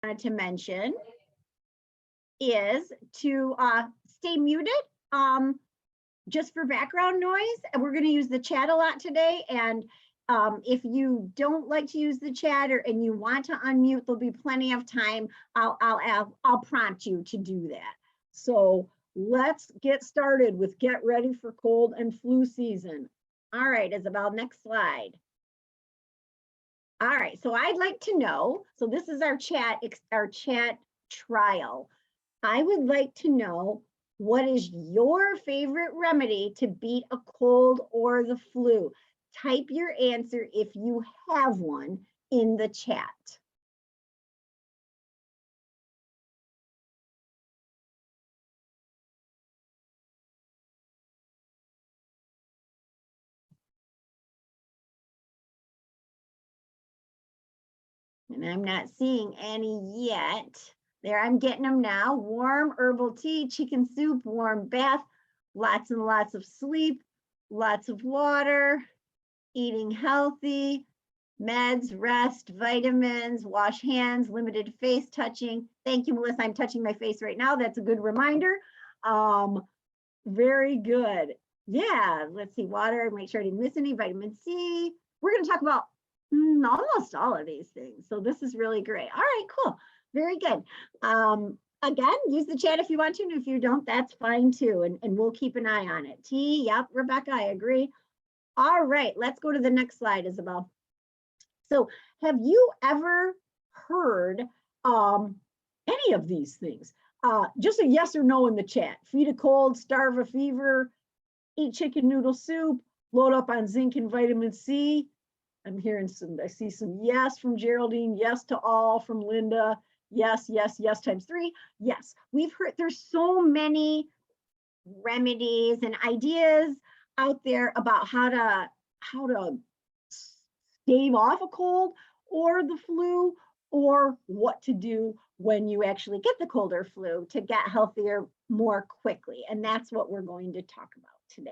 wanted to mention is to stay muted just for background noise. And we're going to use the chat a lot today. And if you don't like to use the chat and you want to unmute, there'll be plenty of time. I'll prompt you to do that. So let's get started with get ready for cold and flu season. All right, Isabel, next slide. All right, so I'd like to know, so this is our chat trial. I would like to know, what is your favorite remedy to beat a cold or the flu? Type your answer if you have one in the chat. And I'm not seeing any yet. There, I'm getting them now. Warm herbal tea, chicken soup, warm bath, lots and lots of sleep, lots of water, eating healthy, meds, rest, vitamins, wash hands, limited face touching. Thank you, Melissa. I'm touching my face right now. That's a good reminder. Very good. Yeah, let's see, water, make sure I didn't miss any, vitamin C. We're going to talk about almost all of these things. So this is really great. All right, cool. Very good. Again, use the chat if you want to, and if you don't, that's fine too. And we'll keep an eye on it. T, yep, Rebecca, I agree. All right, let's go to the next slide, Isabel. So have you ever heard any of these things? Just a yes or no in the chat. Feed a cold, starve a fever, eat chicken noodle soup, load up on zinc and vitamin C. I'm hearing some, I see some yes from Geraldine, yes to all from Linda, yes, yes, yes times 3. Yes, we've heard there's so many remedies and ideas out there about how to stave off a cold or the flu, or what to do when you actually get the cold or flu to get healthier more quickly. And that's what we're going to talk about today.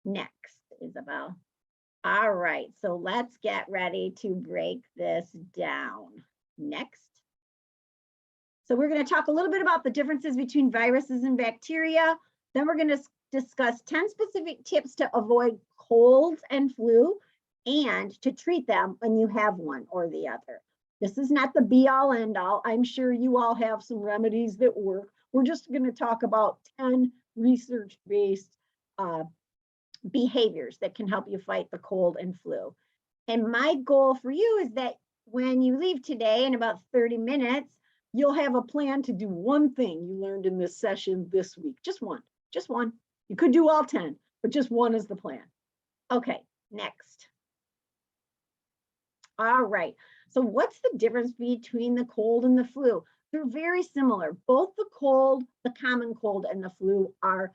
Next, Isabel. All right, so let's get ready to break this down. Next. So we're going to talk a little bit about the differences between viruses and bacteria. Then we're going to discuss 10 specific tips to avoid colds and flu and to treat them when you have one or the other. This is not the be all end all. I'm sure you all have some remedies that work. We're just going to talk about 10 research-based behaviors that can help you fight the cold and flu. And my goal for you is that when you leave today in about 30 minutes, you'll have a plan to do one thing you learned in this session this week. Just one. You could do all 10, but just one is the plan. Okay, next. All right, so what's the difference between the cold and the flu? They're very similar. Both the cold, the common cold, and the flu are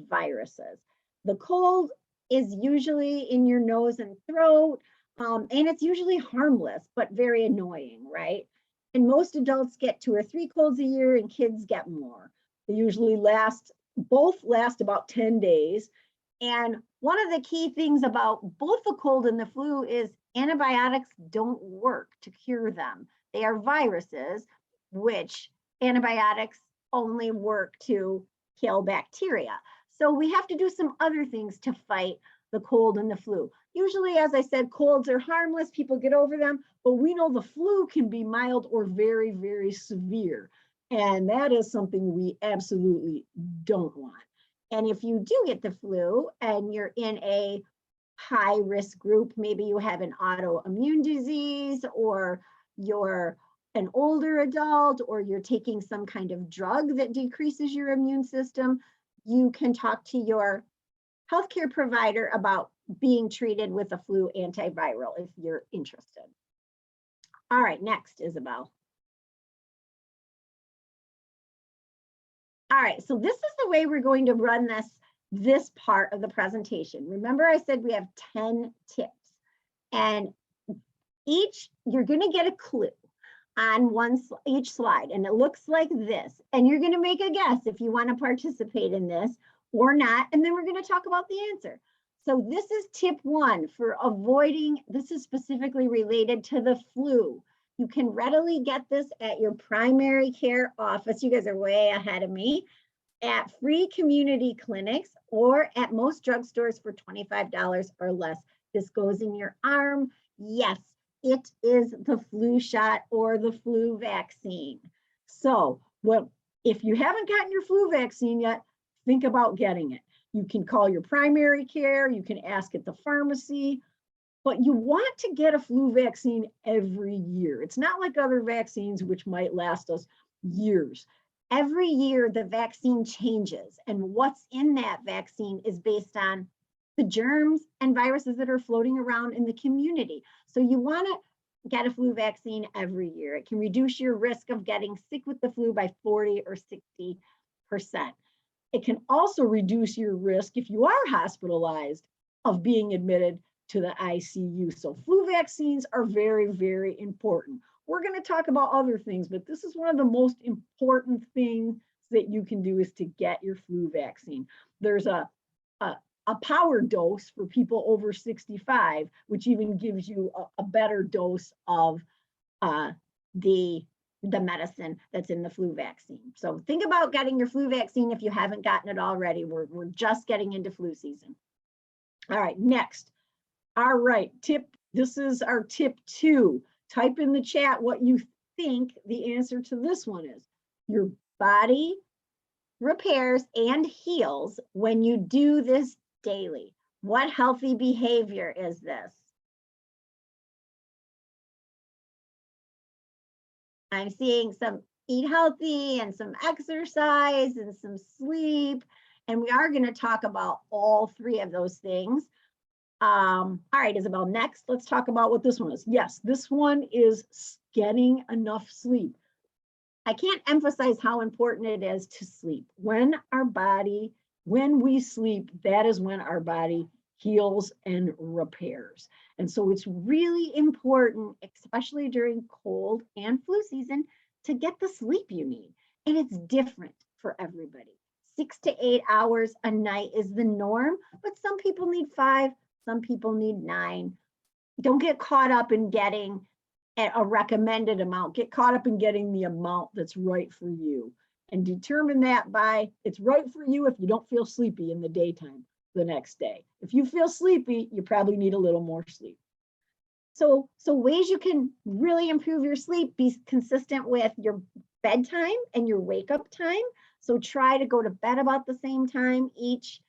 viruses. The cold is usually in your nose and throat, and it's usually harmless, but very annoying, right? And most adults get 2 or 3 colds a year, and kids get more. They usually both last about 10 days. And one of the key things about both the cold and the flu is antibiotics don't work to cure them. They are viruses, which antibiotics only work to kill bacteria. So we have to do some other things to fight the cold and the flu. Usually, as I said, colds are harmless, people get over them, but we know the flu can be mild or very, very severe. And that is something we absolutely don't want. And if you do get the flu and you're in a high risk group, maybe you have an autoimmune disease, or you're an older adult, or you're taking some kind of drug that decreases your immune system, you can talk to your healthcare provider about being treated with a flu antiviral if you're interested. All right, next, Isabel. All right, so this is the way we're going to run this part of the presentation. Remember, I said we have 10 tips, and you're going to get a clue on each slide, and it looks like this. And you're going to make a guess if you want to participate in this or not, and then we're going to talk about the answer. So this is tip 1 for avoiding, this is specifically related to the flu. You can readily get this at your primary care office. You guys are way ahead of me. At free community clinics or at most drugstores for $25 or less. This goes in your arm. Yes, it is the flu shot or the flu vaccine. So, well, if you haven't gotten your flu vaccine yet, think about getting it. You can call your primary care, you can ask at the pharmacy, but you want to get a flu vaccine every year. It's not like other vaccines, which might last us years. Every year, the vaccine changes, and what's in that vaccine is based on the germs and viruses that are floating around in the community. So you want to get a flu vaccine every year. It can reduce your risk of getting sick with the flu by 40 or 60%. It can also reduce your risk, if you are hospitalized, of being admitted to the ICU. So flu vaccines are very, very important. We're going to talk about other things, but this is one of the most important things that you can do is to get your flu vaccine. There's a power dose for people over 65, which even gives you a better dose of the medicine that's in the flu vaccine. So think about getting your flu vaccine if you haven't gotten it already. We're just getting into flu season. All right, next. All right, this is our tip 2. Type in the chat what you think the answer to this one is. Your body repairs and heals when you do this daily. What healthy behavior is this? I'm seeing some eat healthy and some exercise and some sleep. And we are going to talk about all 3 of those things. All right, Isabel, next, let's talk about what this one is. Yes, this one is getting enough sleep. I can't emphasize how important it is to sleep. When we sleep, that is when our body heals and repairs. And so it's really important, especially during cold and flu season, to get the sleep you need. And it's different for everybody. 6 to 8 hours a night is the norm, but some people need 5. Some people need 9. Don't get caught up in getting a recommended amount. Get caught up in getting the amount that's right for you. And determine that by, it's right for you if you don't feel sleepy in the daytime the next day. If you feel sleepy, you probably need a little more sleep. So ways you can really improve your sleep, be consistent with your bedtime and your wake up time. So try to go to bed about the same time each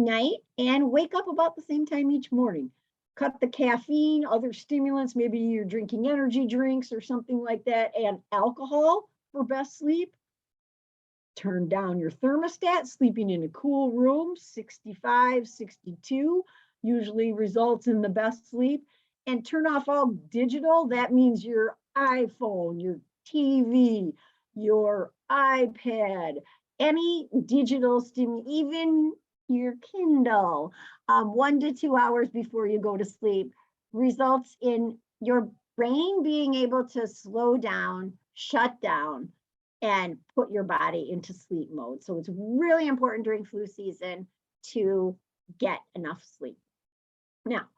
night and wake up about the same time each morning. Cut the caffeine, other stimulants, maybe you're drinking energy drinks or something like that, and alcohol for best sleep. Turn down your thermostat. Sleeping in a cool room, 65, 62, usually results in the best sleep. And turn off all digital. That means your iPhone, your TV, your iPad, any digital stimulus, even your Kindle, 1 to 2 hours before you go to sleep, results in your brain being able to slow down, shut down, and put your body into sleep mode. So it's really important during flu season to get enough sleep. Now,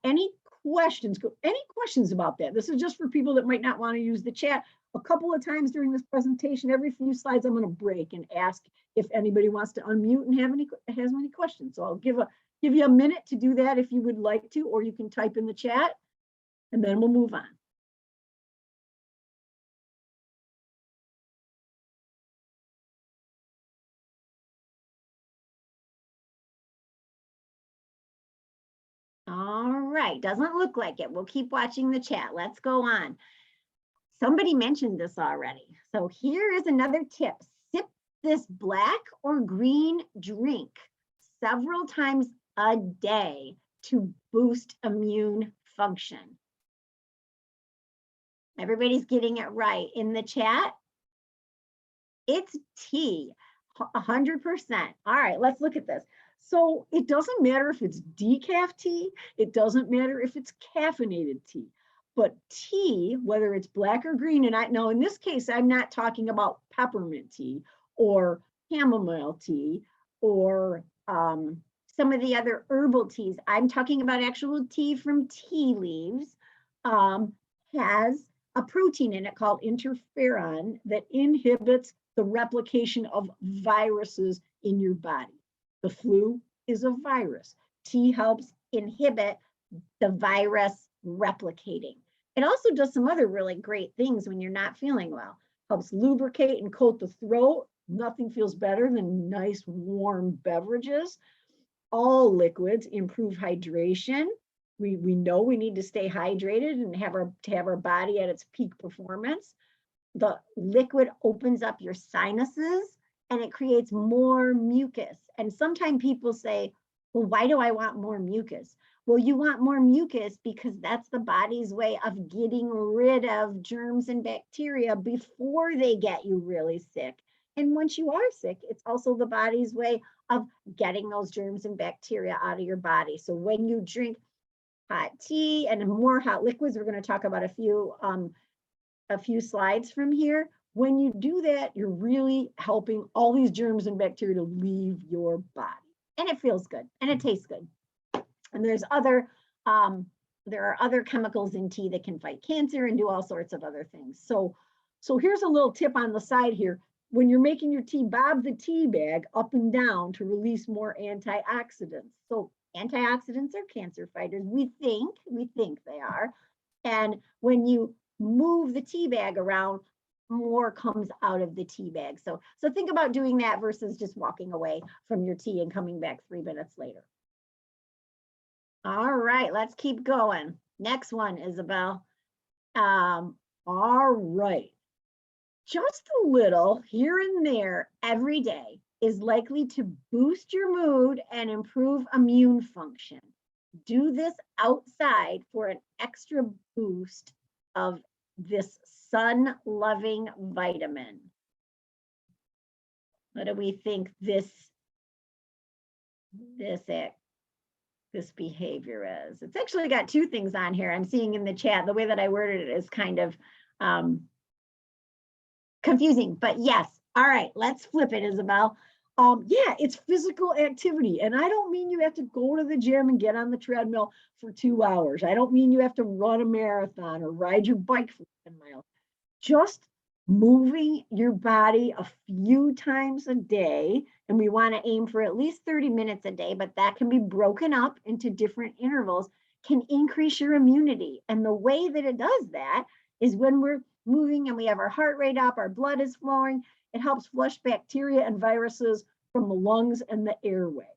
any questions about that? This is just for people that might not want to use the chat. A couple of times during this presentation, every few slides, I'm going to break and ask if anybody wants to unmute and has any questions. So I'll give you a minute to do that if you would like to, or you can type in the chat, and then we'll move on. All right, doesn't look like it. We'll keep watching the chat. Let's go on. Somebody mentioned this already. So here is another tip. Sip this black or green drink several times a day to boost immune function. Everybody's getting it right in the chat. It's tea, 100%. All right, let's look at this. So it doesn't matter if it's decaf tea, it doesn't matter if it's caffeinated tea, but tea, whether it's black or green, and I know in this case, I'm not talking about peppermint tea or chamomile tea or some of the other herbal teas. I'm talking about actual tea from tea leaves, has a protein in it called interferon that inhibits the replication of viruses in your body. The flu is a virus. T helps inhibit the virus replicating. It also does some other really great things when you're not feeling well. Helps lubricate and coat the throat. Nothing feels better than nice warm beverages. All liquids improve hydration. We know we need to stay hydrated and have our body at its peak performance. The liquid opens up your sinuses and it creates more mucus. And sometimes people say, well, why do I want more mucus? Well, you want more mucus because that's the body's way of getting rid of germs and bacteria before they get you really sick. And once you are sick, it's also the body's way of getting those germs and bacteria out of your body. So when you drink hot tea and more hot liquids, we're going to talk about a few slides from here. When you do that, you're really helping all these germs and bacteria to leave your body. And it feels good and it tastes good. And there are other chemicals in tea that can fight cancer and do all sorts of other things. So here's a little tip on the side here. When you're making your tea, bob the tea bag up and down to release more antioxidants. So antioxidants are cancer fighters. We think they are. And when you move the tea bag around, more comes out of the tea bag. So think about doing that versus just walking away from your tea and coming back 3 minutes later. All right, let's keep going. Next one, Isabel. All right. Just a little here and there every day is likely to boost your mood and improve immune function. Do this outside for an extra boost of this sun-loving vitamin. What do we think this behavior is? It's actually got 2 things on here. I'm seeing in the chat, the way that I worded it is kind of confusing, but yes. All right, let's flip it, Isabel. Yeah, it's physical activity. And I don't mean you have to go to the gym and get on the treadmill for 2 hours. I don't mean you have to run a marathon or ride your bike for 10 miles. Just moving your body a few times a day. And we want to aim for at least 30 minutes a day, but that can be broken up into different intervals, can increase your immunity. And the way that it does that is when we're moving and we have our heart rate up, our blood is flowing, it helps flush bacteria and viruses from the lungs and the airway.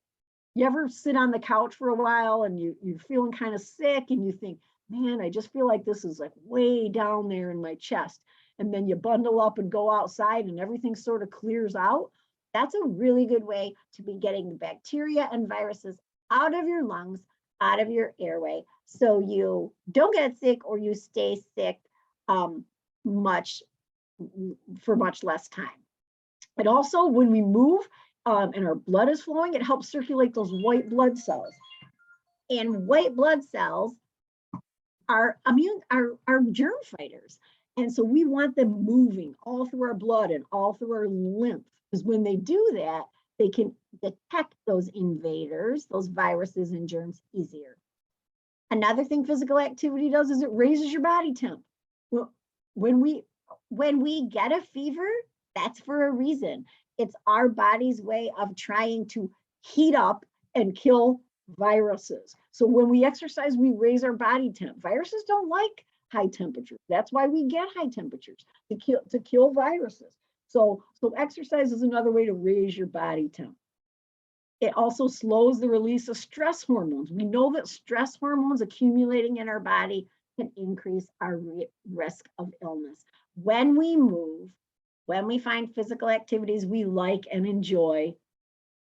You ever sit on the couch for a while and you're feeling kind of sick and you think, man, I just feel like this is like way down there in my chest. And then you bundle up and go outside and everything sort of clears out. That's a really good way to be getting the bacteria and viruses out of your lungs, out of your airway, so you don't get sick or you stay sick for much less time. And also when we move and our blood is flowing, it helps circulate those white blood cells. And white blood cells are germ fighters. And so we want them moving all through our blood and all through our lymph, because when they do that, they can detect those invaders, those viruses and germs easier. Another thing physical activity does is it raises your body temp. Well, when we get a fever, that's for a reason. It's our body's way of trying to heat up and kill viruses. So when we exercise, we raise our body temp. Viruses don't like high temperatures. That's why we get high temperatures, to kill viruses. So exercise is another way to raise your body temp. It also slows the release of stress hormones. We know that stress hormones accumulating in our body can increase our risk of illness. When we move, when we find physical activities we like and enjoy,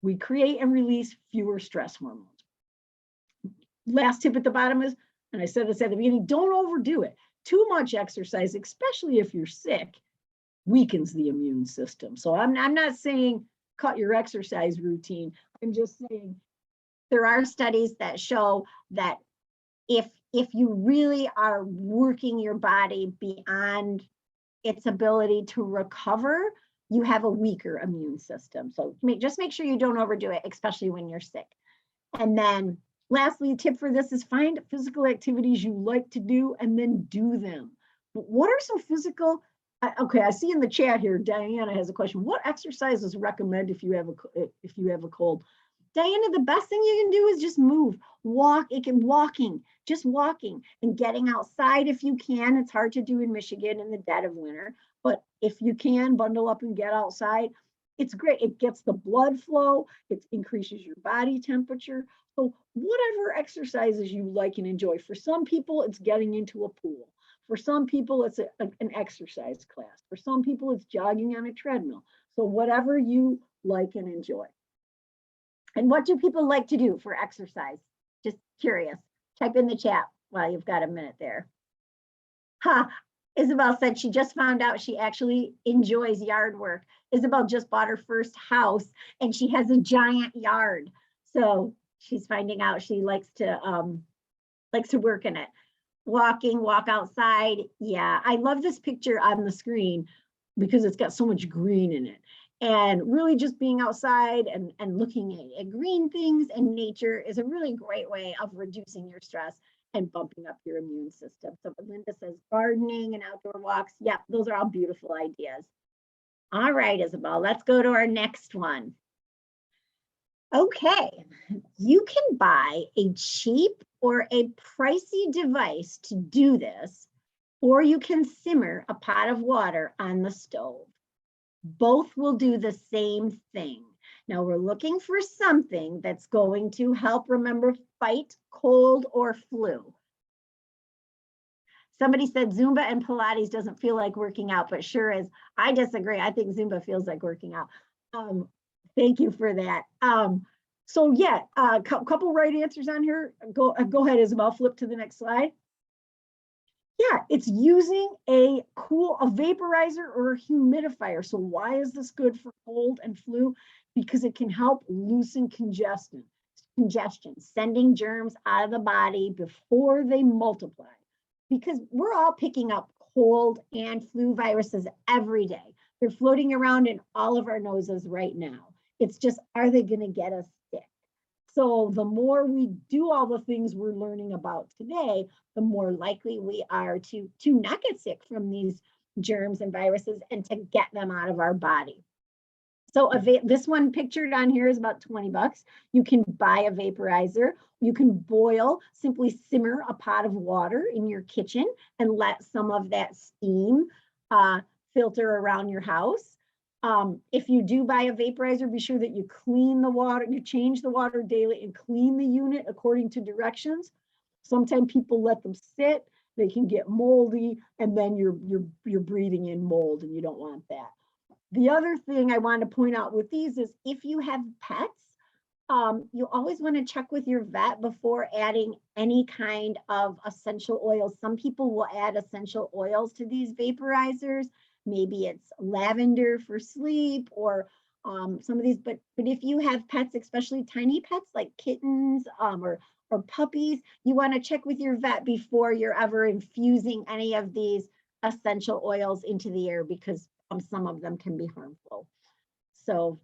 we create and release fewer stress hormones. Last tip at the bottom is, and I said this at the beginning, don't overdo it. Too much exercise, especially if you're sick, weakens the immune system. So I'm not saying cut your exercise routine. I'm just saying there are studies that show that if you really are working your body beyond its ability to recover, you have a weaker immune system. So just make sure you don't overdo it, especially when you're sick. And then lastly, a tip for this is find physical activities you like to do and then do them. What are some physical, okay, I see in the chat here, Diana has a question. What exercises recommend if you have a cold? Diana, the best thing you can do is just move, walk. Just walking and getting outside if you can. It's hard to do in Michigan in the dead of winter, but if you can, bundle up and get outside. It's great. It gets the blood flow. It increases your body temperature. So whatever exercises you like and enjoy. For some people, it's getting into a pool. For some people, it's an exercise class. For some people, it's jogging on a treadmill. So whatever you like and enjoy. And what do people like to do for exercise? Just curious. Type in the chat while you've got a minute there. Isabel said she just found out she actually enjoys yard work. Isabel just bought her first house and she has a giant yard. So she's finding out she likes to work in it. Walk outside. Yeah, I love this picture on the screen because it's got so much green in it. And really just being outside and looking at green things and nature is a really great way of reducing your stress and bumping up your immune system. So Linda says gardening and outdoor walks. Yeah, those are all beautiful ideas. All right, Isabel, let's go to our next one. Okay, you can buy a cheap or a pricey device to do this, or you can simmer a pot of water on the stove. Both will do the same thing. Now we're looking for something that's going to help, remember, fight cold or flu. Somebody said Zumba and Pilates doesn't feel like working out, but sure is. I disagree. I think Zumba feels like working out. Thank you for that. So yeah, a couple right answers on here. Go ahead, Isabel, flip to the next slide. Yeah, it's using a vaporizer or a humidifier. So why is this good for cold and flu? Because it can help loosen congestion, sending germs out of the body before they multiply. Because we're all picking up cold and flu viruses every day. They're floating around in all of our noses right now. It's just, are they going to get us sick? So the more we do all the things we're learning about today, the more likely we are to not get sick from these germs and viruses and to get them out of our body. So this one pictured on here is about 20 bucks. You can buy a vaporizer. You can boil, simply simmer a pot of water in your kitchen and let some of that steam filter around your house. If you do buy a vaporizer, be sure that you clean the water, you change the water daily and clean the unit according to directions. Sometimes people let them sit, they can get moldy, and then you're breathing in mold, and you don't want that. The other thing I want to point out with these is if you have pets, you always want to check with your vet before adding any kind of essential oils. Some people will add essential oils to these vaporizers. Maybe it's lavender for sleep or some of these, but if you have pets, especially tiny pets like kittens or puppies, you want to check with your vet before you're ever infusing any of these essential oils into the air because some of them can be harmful. So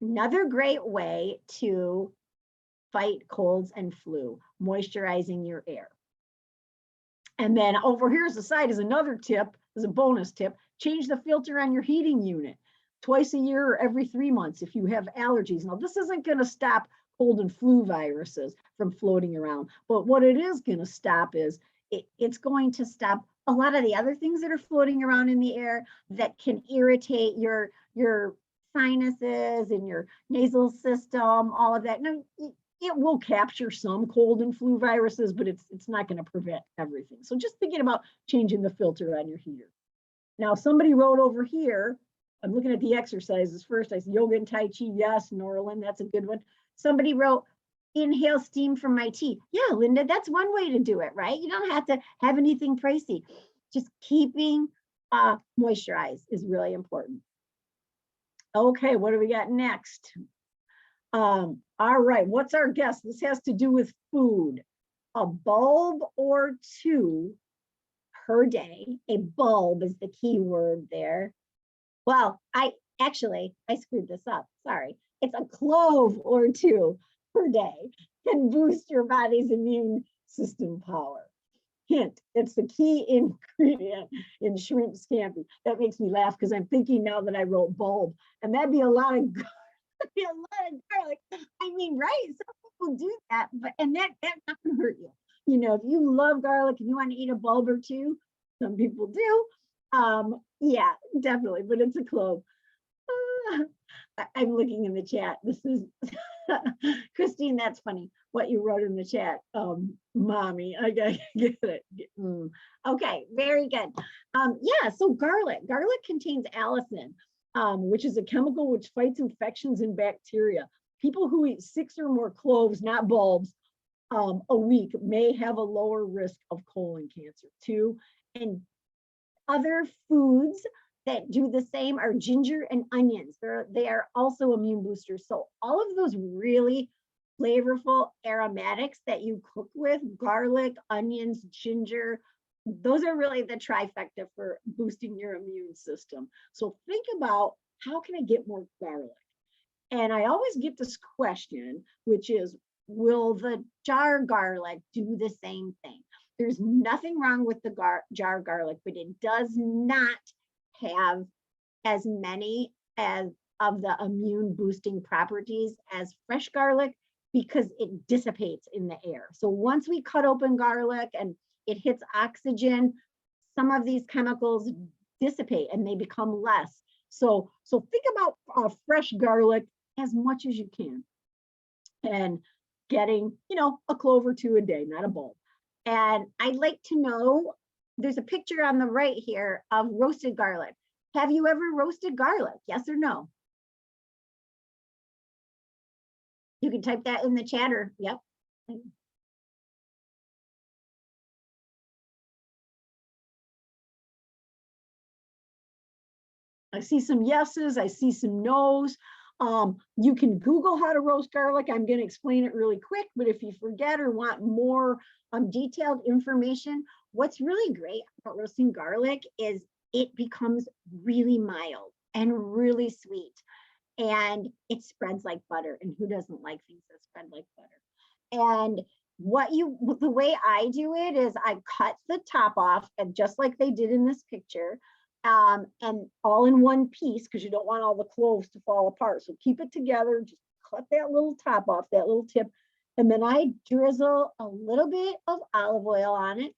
another great way to fight colds and flu, moisturizing your air. And then over here's the side is another tip, is a bonus tip. Change the filter on your heating unit twice a year or every 3 months if you have allergies. Now, this isn't going to stop cold and flu viruses from floating around, but what it is going to stop is it's going to stop a lot of the other things that are floating around in the air that can irritate your sinuses and your nasal system, all of that. Now, it will capture some cold and flu viruses, but it's not going to prevent everything. So just thinking about changing the filter on your heater. Now, somebody wrote over here, I'm looking at the exercises first. I see yoga and Tai Chi. Yes, Norlin, that's a good one. Somebody wrote, inhale steam from my tea. Yeah, Linda, that's one way to do it, right? You don't have to have anything pricey. Just keeping moisturized is really important. Okay, what do we got next? All right, what's our guess? This has to do with food. A bulb or two per day. A bulb is the key word there. Well, I screwed this up. Sorry. It's a clove or two per day can boost your body's immune system power. Hint, it's the key ingredient in shrimp scampi. That makes me laugh because I'm thinking now that I wrote bulb, and that'd be a lot of garlic. I mean, right? Some people do that, but that's not gonna hurt you. You know, if you love garlic and you want to eat a bulb or two, some people do. Yeah, definitely, but it's a clove. I'm looking in the chat. This is Christine, that's funny what you wrote in the chat. Mommy, I gotta get it. Okay, very good. Yeah, so garlic contains allicin, which is a chemical which fights infections and bacteria. People who eat 6 or more cloves, not bulbs, a week may have a lower risk of colon cancer too. And other foods that do the same are ginger and onions. They are also immune boosters. So all of those really flavorful aromatics that you cook with, garlic, onions, ginger, those are really the trifecta for boosting your immune system. So think about, how can I get more garlic? And I always get this question, which is, will the jar garlic do the same thing? There's nothing wrong with the jar garlic, but it does not have as many as of the immune boosting properties as fresh garlic, because it dissipates in the air. So once we cut open garlic and it hits oxygen, some of these chemicals dissipate and they become less. So think about fresh garlic as much as you can, and getting, a clove or 2 a day, not a bulb. And I'd like to know, there's a picture on the right here of roasted garlic. Have you ever roasted garlic? Yes or no? You can type that in the chat, or yep. I see some yeses, I see some nos. You can Google how to roast garlic. I'm going to explain it really quick, but if you forget or want more detailed information, what's really great about roasting garlic is it becomes really mild and really sweet, and it spreads like butter. And who doesn't like things that spread like butter? And the way I do it is I cut the top off, and just like they did in this picture, and all in one piece, because you don't want all the cloves to fall apart. So keep it together, just cut that little top off, that little tip. And then I drizzle a little bit of olive oil on it.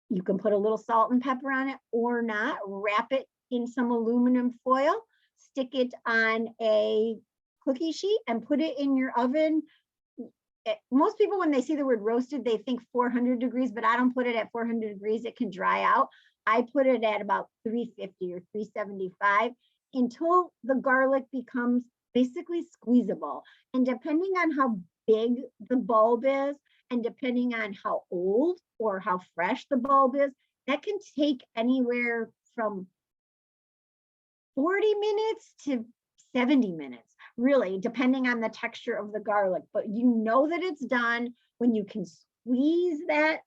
You can put a little salt and pepper on it or not. Wrap it in some aluminum foil, stick it on a cookie sheet and put it in your oven. Most people, when they see the word roasted, they think 400 degrees, but I don't put it at 400 degrees. It can dry out. I put it at about 350 or 375 until the garlic becomes basically squeezable. And depending on how big the bulb is, and depending on how old or how fresh the bulb is, that can take anywhere from 40 minutes to 70 minutes, really, depending on the texture of the garlic. But you know that it's done when you can squeeze that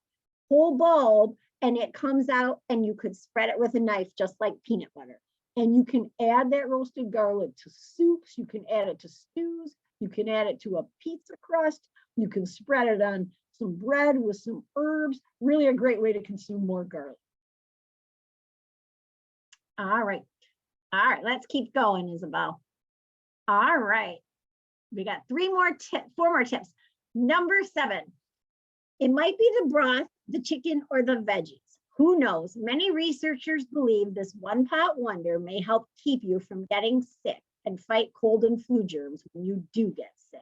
whole bulb and it comes out, and you could spread it with a knife, just like peanut butter. And you can add that roasted garlic to soups. You can add it to stews. You can add it to a pizza crust. You can spread it on some bread with some herbs. Really a great way to consume more garlic. All right. All right, let's keep going, Isabel. All right. We got 4 more tips. Number 7. It might be the broth, the chicken, or the veggies. Who knows? Many researchers believe this one-pot wonder may help keep you from getting sick and fight cold and flu germs when you do get sick.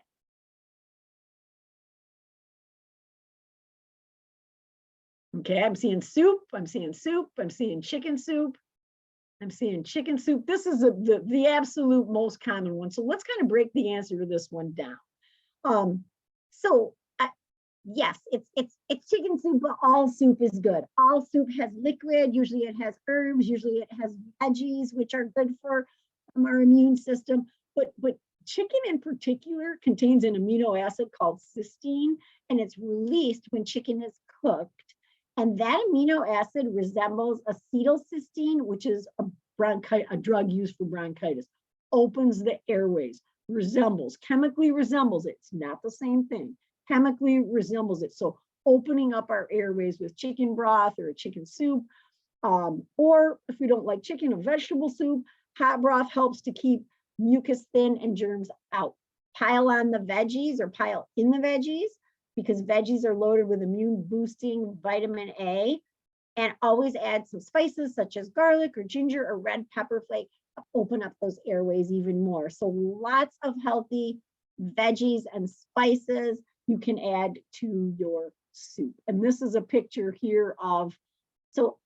Okay, I'm seeing soup, I'm seeing soup, I'm seeing chicken soup. I'm seeing chicken soup. This is the absolute most common one. So let's kind of break the answer to this one down. Yes, it's chicken soup, but all soup is good. All soup has liquid. Usually it has herbs. Usually it has veggies, which are good for our immune system. But chicken in particular contains an amino acid called cysteine, and it's released when chicken is cooked. And that amino acid resembles acetylcysteine, which is a drug used for bronchitis. Opens the airways, chemically resembles it. It's not the same thing. Chemically resembles it. So opening up our airways with chicken broth or a chicken soup. Or if we don't like chicken, a vegetable soup. Hot broth helps to keep mucus thin and germs out. Pile on the veggies or pile in the veggies, because veggies are loaded with immune boosting vitamin A. And always add some spices such as garlic or ginger or red pepper flake to open up those airways even more. So lots of healthy veggies and spices you can add to your soup. And this is a picture here of, so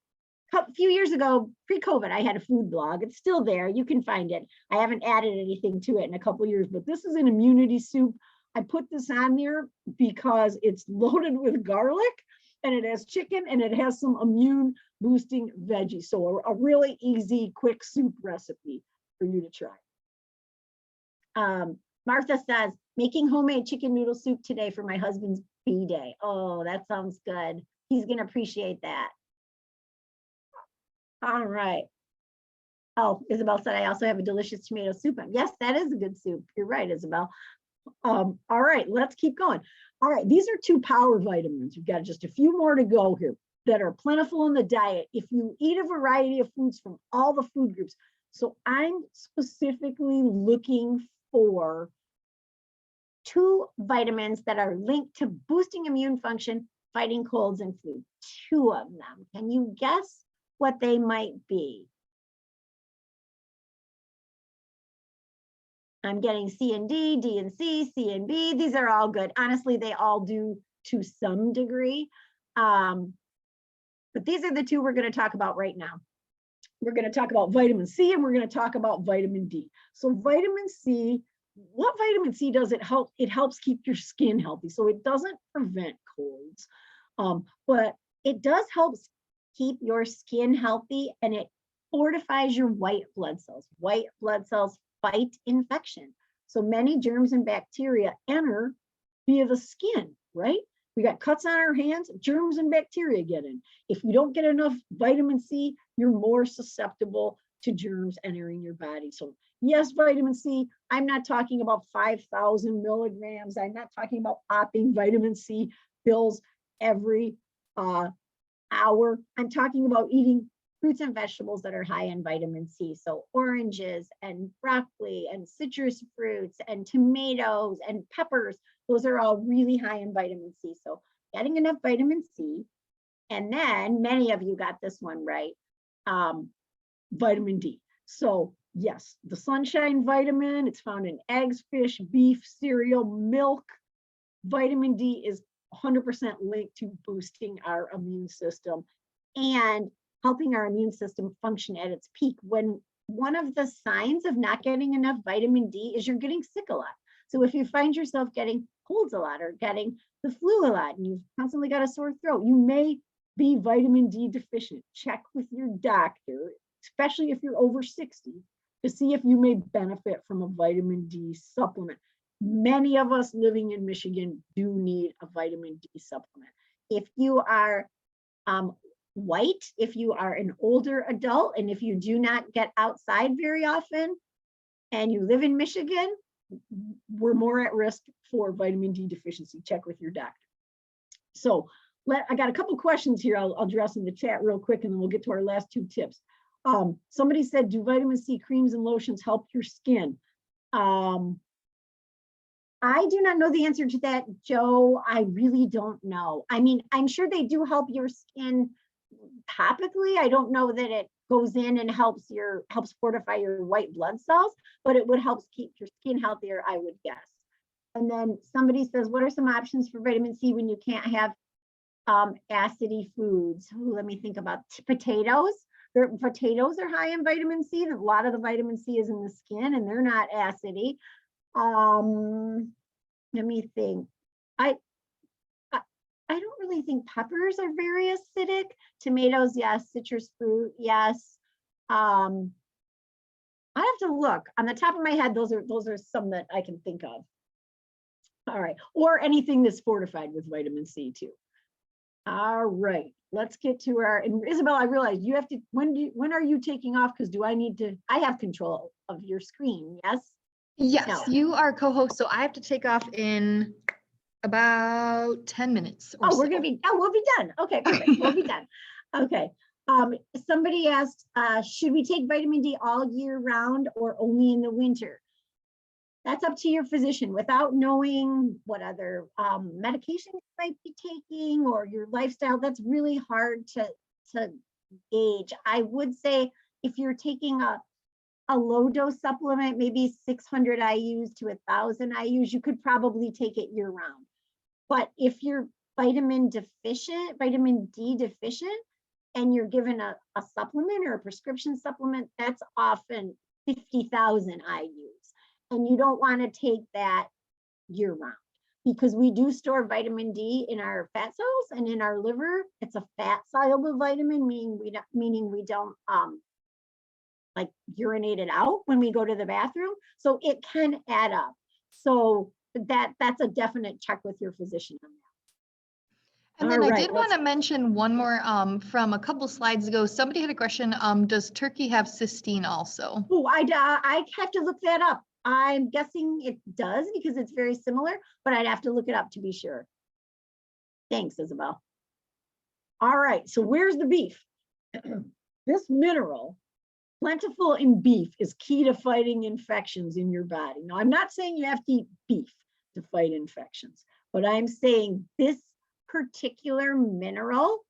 a few years ago, pre-COVID, I had a food blog. It's still there. You can find it. I haven't added anything to it in a couple of years, but this is an immunity soup. I put this on there because it's loaded with garlic and it has chicken and it has some immune boosting veggies. So a really easy, quick soup recipe for you to try. Martha says, making homemade chicken noodle soup today for my husband's B-day. Oh, that sounds good. He's gonna appreciate that. All right. Oh, Isabel said, I also have a delicious tomato soup. Yes, that is a good soup. You're right, Isabel. All right, let's keep going. All right, these are 2 power vitamins. We've got just a few more to go here that are plentiful in the diet if you eat a variety of foods from all the food groups. So I'm specifically looking for 2 vitamins that are linked to boosting immune function, fighting colds and flu. 2 of them. Can you guess what they might be? I'm getting C and D, D and C, C and B. These are all good. Honestly, they all do to some degree. But these are the 2 we're going to talk about right now. We're going to talk about vitamin C and we're going to talk about vitamin D. So vitamin C, what vitamin C does it help? It helps keep your skin healthy. So it doesn't prevent colds, but it does help keep your skin healthy, and it fortifies your white blood cells. White blood cells fight infection. So many germs and bacteria enter via the skin, right? We got cuts on our hands, germs and bacteria get in. If you don't get enough vitamin C, you're more susceptible to germs entering your body. So yes, vitamin C, I'm not talking about 5,000 milligrams. I'm not talking about popping vitamin C pills every hour. I'm talking about eating fruits and vegetables that are high in vitamin C. So oranges and broccoli and citrus fruits and tomatoes and peppers, those are all really high in vitamin C. So getting enough vitamin C. And then many of you got this one right, vitamin D. So yes, the sunshine vitamin, it's found in eggs, fish, beef, cereal, milk. Vitamin D is 100% linked to boosting our immune system and helping our immune system function at its peak. When one of the signs of not getting enough vitamin D is you're getting sick a lot. So if you find yourself getting colds a lot or getting the flu a lot and you've constantly got a sore throat, you may be vitamin D deficient. Check with your doctor, especially if you're over 60, to see if you may benefit from a vitamin D supplement. Many of us living in Michigan do need a vitamin D supplement. If you are white, if you are an older adult, and if you do not get outside very often, and you live in Michigan, we're more at risk for vitamin D deficiency. Check with your doctor. So I got a couple questions here I'll address in the chat real quick, and then we'll get to our last 2 tips. Somebody said, do vitamin C creams and lotions help your skin? I do not know the answer to that, Joe. I really don't know. I mean, I'm sure they do help your skin topically. I don't know that it goes in and helps fortify your white blood cells, but it would help keep your skin healthier, I would guess. And then somebody says, what are some options for vitamin C when you can't have acidy foods? Ooh, let me think about potatoes. Potatoes are high in vitamin C. A lot of the vitamin C is in the skin and they're not acidy. Let me think. I don't really think peppers are very acidic. Tomatoes, yes. Citrus fruit, yes. I have to look. On the top of my head, those are some that I can think of. All right, or anything that's fortified with vitamin C too. All right, let's get to our, and Isabel, I realize you have to, when are you taking off? Because I have control of your screen, yes? Yes, No. you are co-host, so I have to take off in About 10 minutes or Oh, so. we'll be done. Okay, perfect. We'll be done. Okay. Somebody asked, should we take vitamin D all year round or only in the winter? That's up to your physician. Without knowing what other medications you might be taking or your lifestyle, that's really hard to gauge. I would say if you're taking a low dose supplement, maybe 600 IUs to 1,000 IUs, you could probably take it year round. But if you're vitamin D deficient, and you're given a supplement or a prescription supplement, that's often 50,000 IUs. And you don't want to take that year round because we do store vitamin D in our fat cells and in our liver. It's a fat soluble vitamin, meaning we don't like urinate it out when we go to the bathroom. So it can add up. So that's a definite check with your physician on that. And then I did want to mention one more from a couple slides ago. Somebody had a question. Does turkey have cysteine also? Oh, I have to look that up. I'm guessing it does because it's very similar, but I'd have to look it up to be sure. Thanks, Isabel. All right, so where's the beef? This mineral, plentiful in beef, is key to fighting infections in your body. Now, I'm not saying you have to eat beef to fight infections, but I'm saying this particular mineral,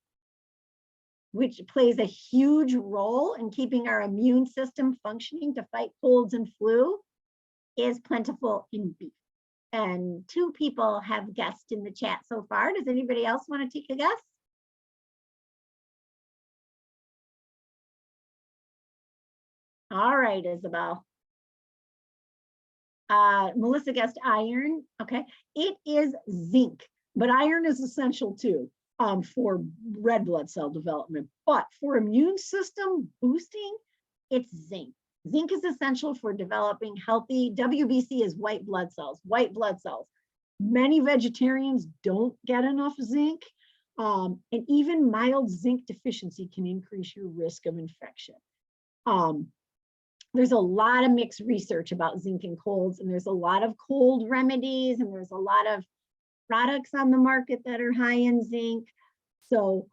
which plays a huge role in keeping our immune system functioning to fight colds and flu, is plentiful in beef. And 2 people have guessed in the chat so far. Does anybody else want to take a guess? All right, Isabel. Melissa guessed iron. Okay, it is zinc, but iron is essential too for red blood cell development. But for immune system boosting, it's zinc. Zinc is essential for developing healthy, WBC is white blood cells, Many vegetarians don't get enough zinc, and even mild zinc deficiency can increase your risk of infection. There's a lot of mixed research about zinc and colds, and there's a lot of cold remedies, and there's a lot of products on the market that are high in zinc. So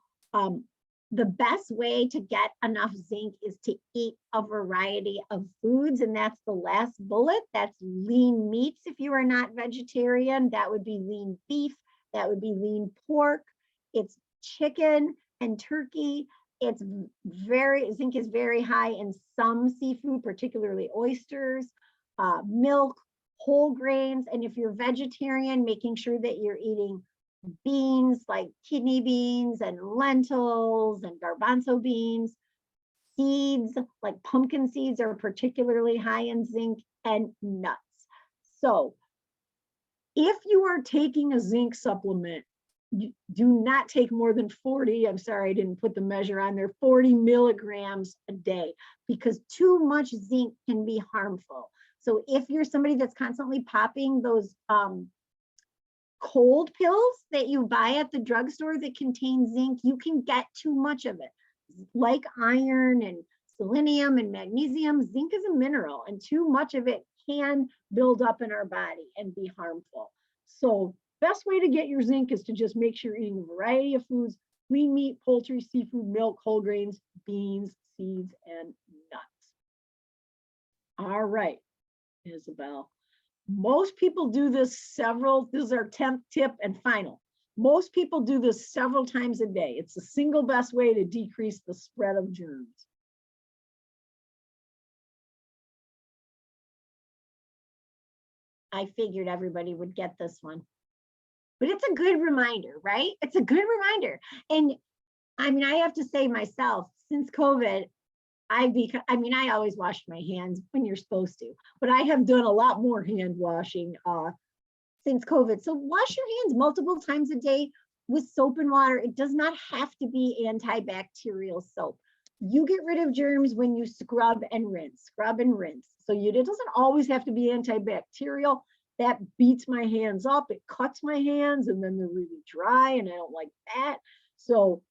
the best way to get enough zinc is to eat a variety of foods, and that's the last bullet. That's lean meats. If you are not vegetarian, that would be lean beef, that would be lean pork. It's chicken and turkey. It's zinc is very high in some seafood, particularly oysters, milk, whole grains. And if you're vegetarian, making sure that you're eating beans like kidney beans and lentils and garbanzo beans. Seeds like pumpkin seeds are particularly high in zinc, and nuts. So if you are taking a zinc supplement, do not take more than 40, I'm sorry, I didn't put the measure on there, 40 milligrams a day, because too much zinc can be harmful. So if you're somebody that's constantly popping those cold pills that you buy at the drugstore that contain zinc, you can get too much of it. Like iron and selenium and magnesium, zinc is a mineral, and too much of it can build up in our body and be harmful. So best way to get your zinc is to just make sure you're eating a variety of foods: lean meat, poultry, seafood, milk, whole grains, beans, seeds, and nuts. All right, Isabel. Most people do this this is our 10th tip and final. Most people do this several times a day. It's the single best way to decrease the spread of germs. I figured everybody would get this one. But it's a good reminder, right? It's a good reminder. And I mean, I have to say myself, since COVID, I always wash my hands when you're supposed to, but I have done a lot more hand washing since COVID. So wash your hands multiple times a day with soap and water. It does not have to be antibacterial soap. You get rid of germs when you scrub and rinse. So it doesn't always have to be antibacterial. That beats my hands up. It cuts my hands, and then they're really dry, and I don't like that. So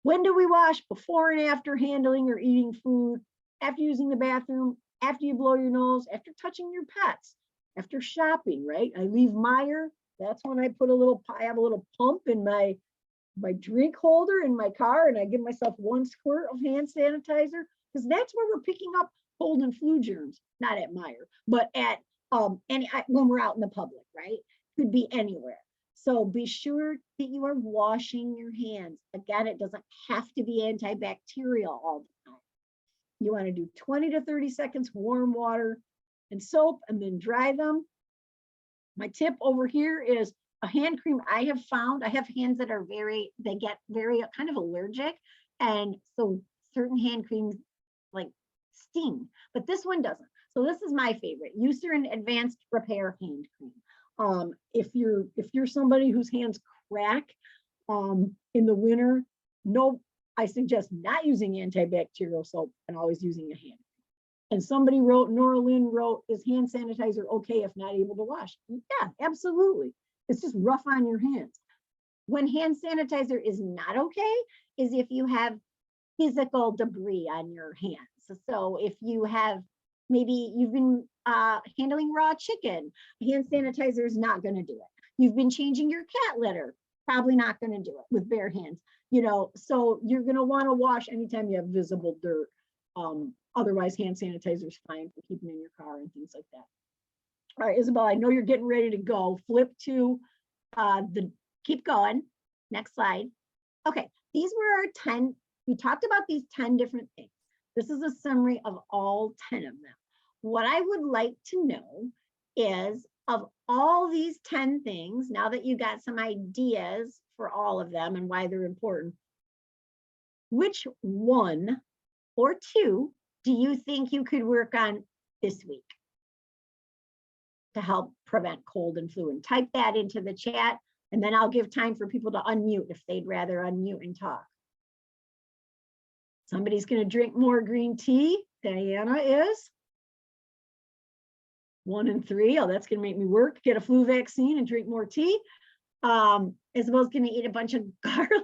when do we wash? Before and after handling or eating food, after using the bathroom, after you blow your nose, after touching your pets, after shopping, right? I leave Meijer That's when I put I have a little pump in my drink holder in my car, and I give myself 1 squirt of hand sanitizer, because that's where we're picking up cold and flu germs, not at Meijer, but at when we're out in the public, right? Could be anywhere. So be sure that you are washing your hands. Again, it doesn't have to be antibacterial all the time. You want to do 20 to 30 seconds warm water and soap, and then dry them. My tip over here is a hand cream I have found. I have hands that are they get very kind of allergic. And so certain hand creams like sting, but this one doesn't. So this is my favorite, Eucerin Advanced Repair Hand Cream. If you're somebody whose hands crack in the winter, I suggest not using antibacterial soap and always using a hand cream. And somebody wrote, Nora Lynn wrote, is hand sanitizer okay if not able to wash? Yeah, absolutely. It's just rough on your hands. When hand sanitizer is not okay is if you have physical debris on your hands. So if you have, maybe you've been handling raw chicken, hand sanitizer is not going to do it. You've been changing your cat litter, probably not going to do it with bare hands. So you're going to want to wash anytime you have visible dirt. Otherwise, hand sanitizer is fine for keeping in your car and things like that. All right, Isabel, I know you're getting ready to go. Flip to keep going. Next slide. Okay, these were our 10. We talked about these 10 different things. This is a summary of all 10 of them. What I would like to know is, of all these 10 things, now that you got some ideas for all of them and why they're important, which one or two do you think you could work on this week to help prevent cold and flu? And type that into the chat, and then I'll give time for people to unmute if they'd rather unmute and talk. Somebody's going to drink more green tea. Diana is. 1 and 3. Oh, that's going to make me work. Get a flu vaccine and drink more tea. Isabel's going to eat a bunch of garlic.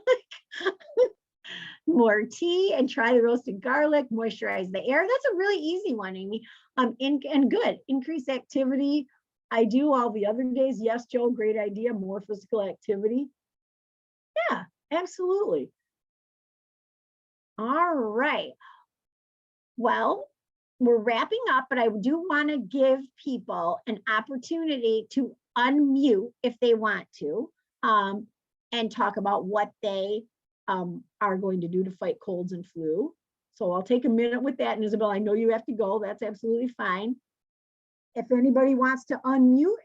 More tea and try the roasted garlic, moisturize the air. That's a really easy one, Amy. And good. Increase activity. I do all the other days. Yes, Joe, great idea. More physical activity. Yeah, absolutely. All right. Well, we're wrapping up, but I do want to give people an opportunity to unmute if they want to, and talk about what they are going to do to fight colds and flu. So I'll take a minute with that. And Isabel, I know you have to go. That's absolutely fine. If anybody wants to unmute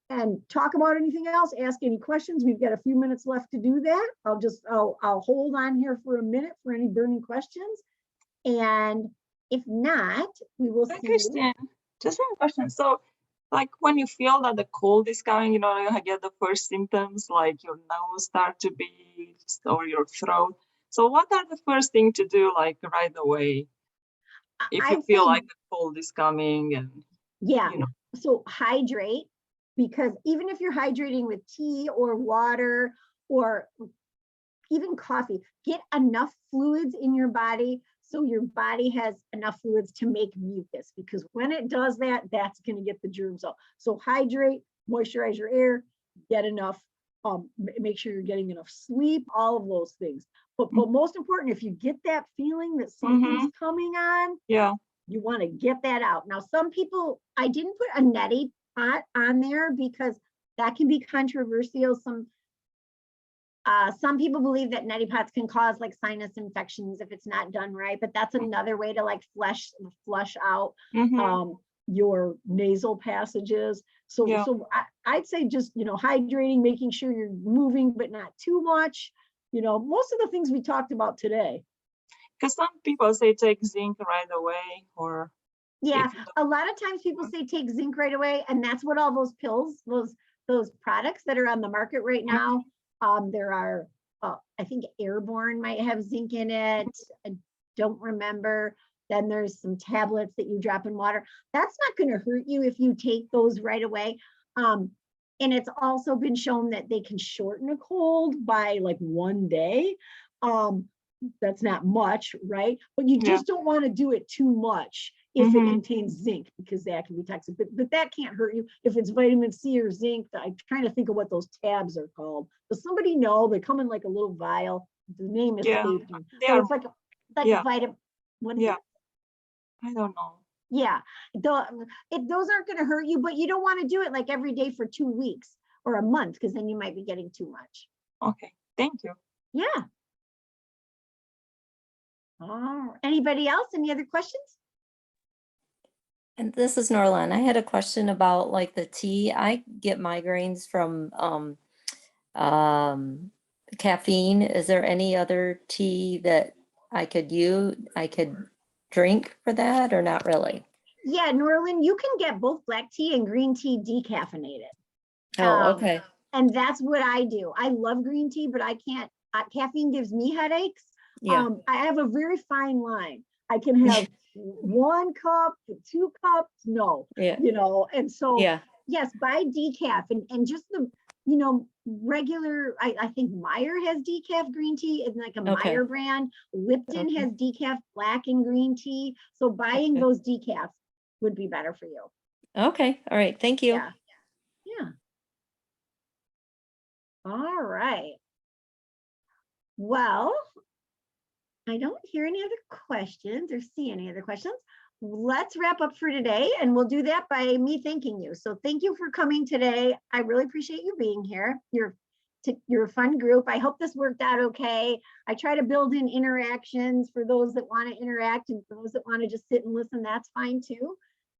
and talk about anything else, ask any questions. We've got a few minutes left to do that. I'll hold on here for a minute for any burning questions. And if not, we will see. Christine, just one question. So, like when you feel that the cold is coming, you get the first symptoms, like your nose start to bleed or your throat. So what are the first thing to do, like right away, if you feel like the cold is coming? And yeah, so hydrate, because even if you're hydrating with tea or water or even coffee, get enough fluids in your body so your body has enough fluids to make mucus, because when it does that, that's going to get the germs out. So hydrate, moisturize your air, get enough, make sure you're getting enough sleep, all of those things. But most important, if you get that feeling that something's coming on, you want to get that out. Now, some people, I didn't put a neti pot on there because that can be controversial. Some people believe that neti pots can cause like sinus infections if it's not done right, but that's another way to like flush out your nasal passages. So I'd say just, hydrating, making sure you're moving, but not too much. Most of the things we talked about today. Because some people say take zinc right away, or yeah, a lot of times people say take zinc right away, and that's what all those pills, those products that are on the market right now. There are, I think Airborne might have zinc in it. I don't remember. Then there's some tablets that you drop in water. That's not going to hurt you if you take those right away. And it's also been shown that they can shorten a cold by like 1 day. That's not much, right? But you just don't want to do it too much if it contains zinc, because that can be toxic, but that can't hurt you. If it's vitamin C or zinc, I'm trying to think of what those tabs are called. Does somebody know? They come in like a little vial. The name is escaped me. So it's like vitamin, what is it? I don't know. Yeah, those aren't going to hurt you, but you don't want to do it like every day for 2 weeks or a month, because then you might be getting too much. Okay, thank you. Yeah. Anybody else? Any other questions? And this is Norlin. I had a question about like the tea. I get migraines from caffeine. Is there any other tea that I could drink for that, or not really? Yeah, Norlin, you can get both black tea and green tea decaffeinated. Oh, okay. And that's what I do. I love green tea, but I can't, caffeine gives me headaches. Yeah. I have a very fine line. I can have 1 cup, 2 cups, no, Yeah. you know, and so, Yeah. yes, buy decaf and just the, regular, I think Meyer has decaf green tea, it's like a Meyer brand. Lipton has decaf black and green tea. So buying those decaf would be better for you. Okay. All right. Thank you. Yeah. Yeah. All right. Well, I don't hear any other questions or see any other questions. Let's wrap up for today, and we'll do that by me thanking you. So thank you for coming today. I really appreciate you being here. You're a fun group. I hope this worked out okay. I try to build in interactions for those that want to interact, and for those that want to just sit and listen, that's fine too.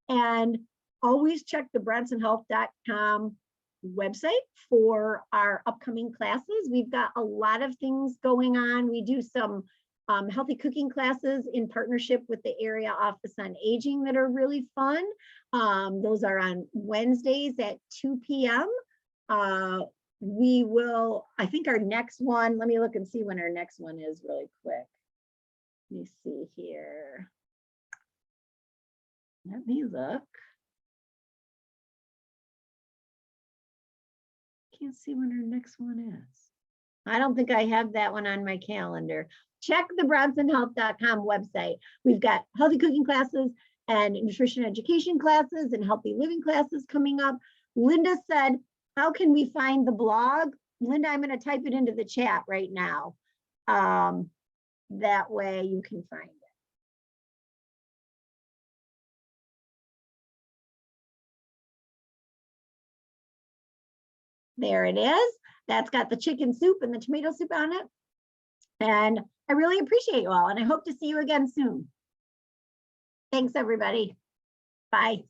And always check the bronsonhealth.com website for our upcoming classes. We've got a lot of things going on. We do some healthy cooking classes in partnership with the Area Office on Aging that are really fun. Those are on Wednesdays at 2 p.m. We will, I think our next one, let me look and see when our next one is really quick. Let me see here. Let me look. Can't see when our next one is. I don't think I have that one on my calendar. Check the bronsonhealth.com website. We've got healthy cooking classes and nutrition education classes and healthy living classes coming up. Linda said, how can we find the blog? Linda, I'm going to type it into the chat right now. That way you can find it. There it is. That's got the chicken soup and the tomato soup on it. And I really appreciate you all, and I hope to see you again soon. Thanks, everybody. Bye.